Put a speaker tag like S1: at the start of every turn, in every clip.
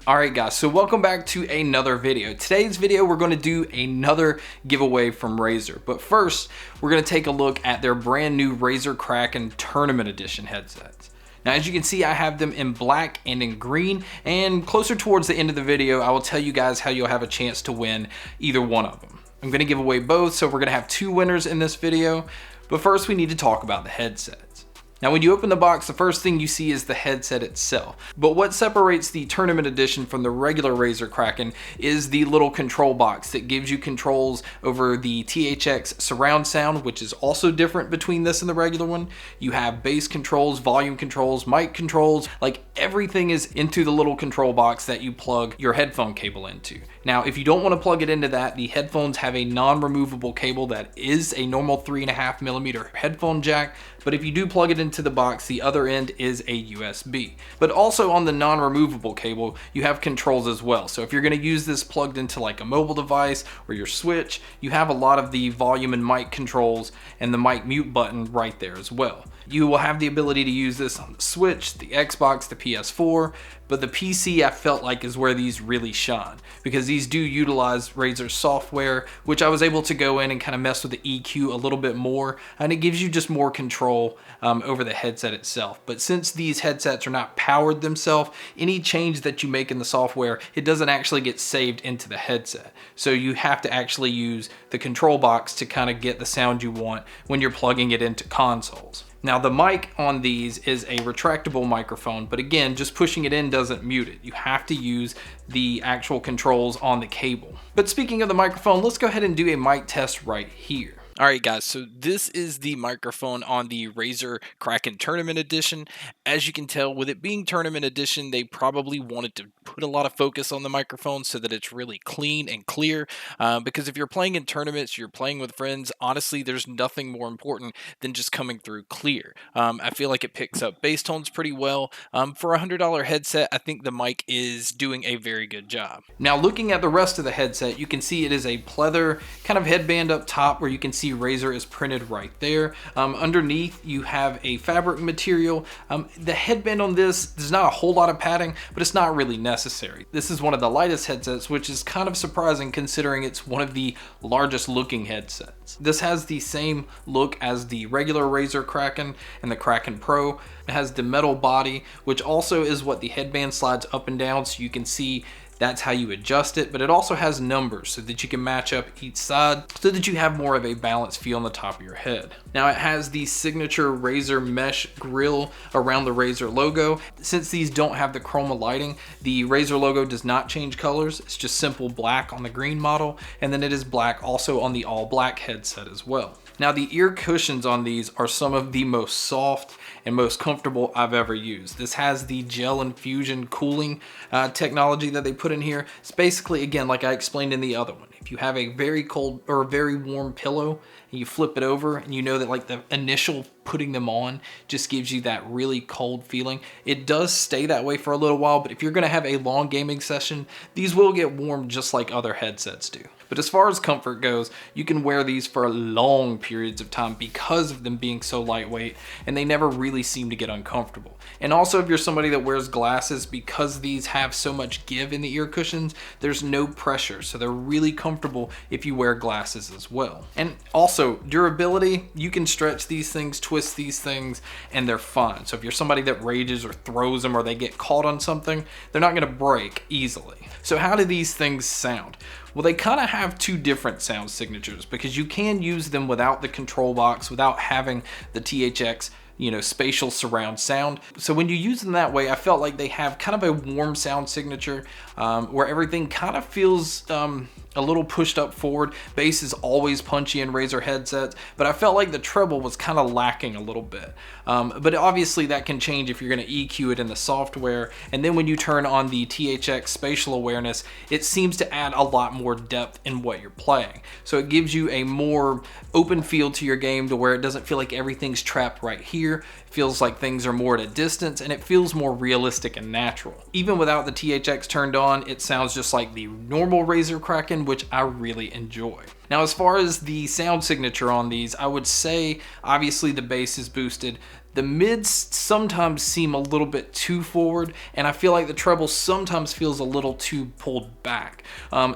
S1: Alright guys, so welcome back to another video. Today's video we're going to do another giveaway from Razer, but first we're going to take a look at their brand new Razer Kraken Tournament Edition headsets. Now as you can see, I have them in black and in green, and closer towards the end of the video I will tell you guys how you'll have a chance to win either one of them. I'm going to give away both, so we're going to have two winners in this video, but first we need to talk about the headsets. Now when you open the box, the first thing you see is the headset itself. But what separates the Tournament Edition from the regular Razer Kraken is the little control box that gives you controls over the THX surround sound, which is also different between this and the regular one. You have bass controls, volume controls, mic controls, like everything is into the little control box that you plug your headphone cable into. Now if you don't want to plug it into that, the headphones have a non-removable cable that is a normal 3.5mm headphone jack, but if you do plug it into the box, the other end is a USB. But also on the non-removable cable, you have controls as well. So if you're going to use this plugged into like a mobile device or your Switch, you have a lot of the volume and mic controls and the mic mute button right there as well. You will have the ability to use this on the Switch, the Xbox, the PS4, but the PC I felt like is where these really shine, because these do utilize Razer's software, which I was able to go in and kind of mess with the EQ a little bit more, and it gives you just more control over the headset itself. But since these headsets are not powered themselves, any change that you make in the software, it doesn't actually get saved into the headset. So you have to actually use the control box to kind of get the sound you want when you're plugging it into consoles. Now the mic on these is a retractable microphone, but again, just pushing it in doesn't mute it. You have to use the actual controls on the cable. But speaking of the microphone, let's go ahead and do a mic test right here. Alright guys, so this is the microphone on the Razer Kraken Tournament Edition. As you can tell, with it being Tournament Edition, they probably wanted to put a lot of focus on the microphone so that it's really clean and clear, because if you're playing in tournaments, you're playing with friends, honestly there's nothing more important than just coming through clear. I feel like it picks up bass tones pretty well. For a $100 headset, I think the mic is doing a very good job. Now looking at the rest of the headset, you can see it is a pleather kind of headband up top where you can see Razer is printed right there. Underneath you have a fabric material. The headband on this, there's not a whole lot of padding, but it's not really necessary. This is one of the lightest headsets, which is kind of surprising considering it's one of the largest looking headsets. This has the same look as the regular Razer Kraken and the Kraken Pro. It has the metal body, which also is what the headband slides up and down, so you can see that's how you adjust it, but it also has numbers so that you can match up each side so that you have more of a balanced feel on the top of your head. Now it has the signature Razer mesh grille around the Razer logo. Since these don't have the chroma lighting, the Razer logo does not change colors. It's just simple black on the green model, and then it is black also on the all black headset as well. Now the ear cushions on these are some of the most soft and most comfortable I've ever used. This has the gel infusion cooling technology that they put in here. It's basically, again, like I explained in the other one. If you have a very cold or a very warm pillow and you flip it over and you know that like the initial putting them on just gives you that really cold feeling. It does stay that way for a little while, but if you're gonna have a long gaming session, these will get warm just like other headsets do. But as far as comfort goes, you can wear these for long periods of time because of them being so lightweight, and they never really seem to get uncomfortable. And also if you're somebody that wears glasses, because these have so much give in the ear cushions, there's no pressure, so they're really comfortable if you wear glasses as well. And also durability, you can stretch these things, twist these things, and they're fine. So if you're somebody that rages or throws them or they get caught on something, they're not gonna break easily. So how do these things sound? Well, they kind of have two different sound signatures because you can use them without the control box, without having the THX, spatial surround sound. So when you use them that way, I felt like they have kind of a warm sound signature where everything kind of feels a little pushed up forward. Bass is always punchy in Razer headsets, but I felt like the treble was kind of lacking a little bit. But obviously that can change if you're going to EQ it in the software. And then when you turn on the THX spatial awareness, it seems to add a lot more depth in what you're playing. So it gives you a more open feel to your game to where it doesn't feel like everything's trapped right here. feels like things are more at a distance, and it feels more realistic and natural. Even without the THX turned on, it sounds just like the normal Razer Kraken, which I really enjoy. Now, as far as the sound signature on these, I would say obviously the bass is boosted. The mids sometimes seem a little bit too forward, and I feel like the treble sometimes feels a little too pulled back.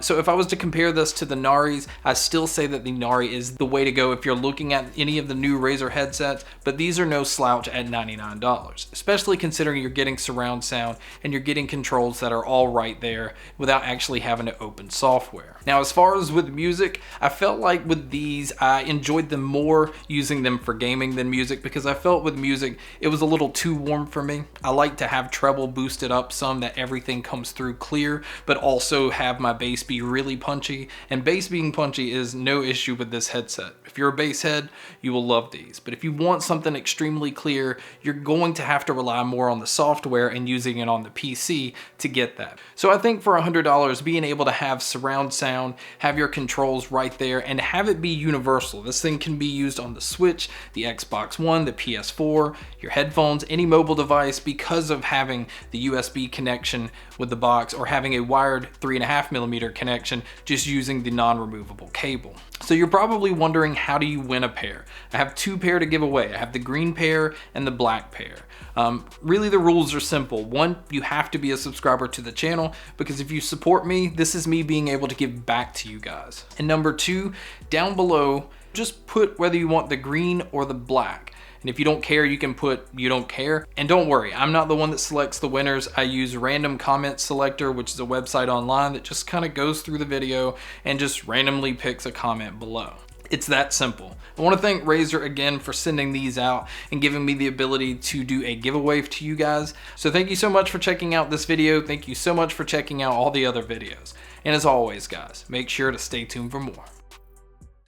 S1: So if I was to compare this to the Naris, I still say that the Nari is the way to go if you're looking at any of the new Razer headsets, but these are no slouch at $99, especially considering you're getting surround sound and you're getting controls that are all right there without actually having to open software. Now, as far as with music, I felt like with these, I enjoyed them more using them for gaming than music, because I felt with music, it was a little too warm for me. I like to have treble boosted up some, that everything comes through clear, but also have my bass be really punchy. And bass being punchy is no issue with this headset. If you're a bass head, you will love these. But if you want something extremely clear, you're going to have to rely more on the software and using it on the PC to get that. So I think for $100, being able to have surround sound, have your controls right there, and have it be universal. This thing can be used on the Switch, the Xbox One, the PS4, your headphones, any mobile device, because of having the USB connection with the box, or having a wired 3.5mm connection just using the non-removable cable. So you're probably wondering, how do you win a pair? I have two pair to give away. I have the green pair and the black pair. Really, the rules are simple. One, you have to be a subscriber to the channel, because if you support me, this is me being able to give back to you guys. And number two, down below, just put whether you want the green or the black. And if you don't care, you can put you don't care. And don't worry, I'm not the one that selects the winners. I use Random Comment Selector, which is a website online that just kind of goes through the video and just randomly picks a comment below. It's that simple. I want to thank Razer again for sending these out and giving me the ability to do a giveaway to you guys. So thank you so much for checking out this video. Thank you so much for checking out all the other videos. And as always, guys, make sure to stay tuned for more.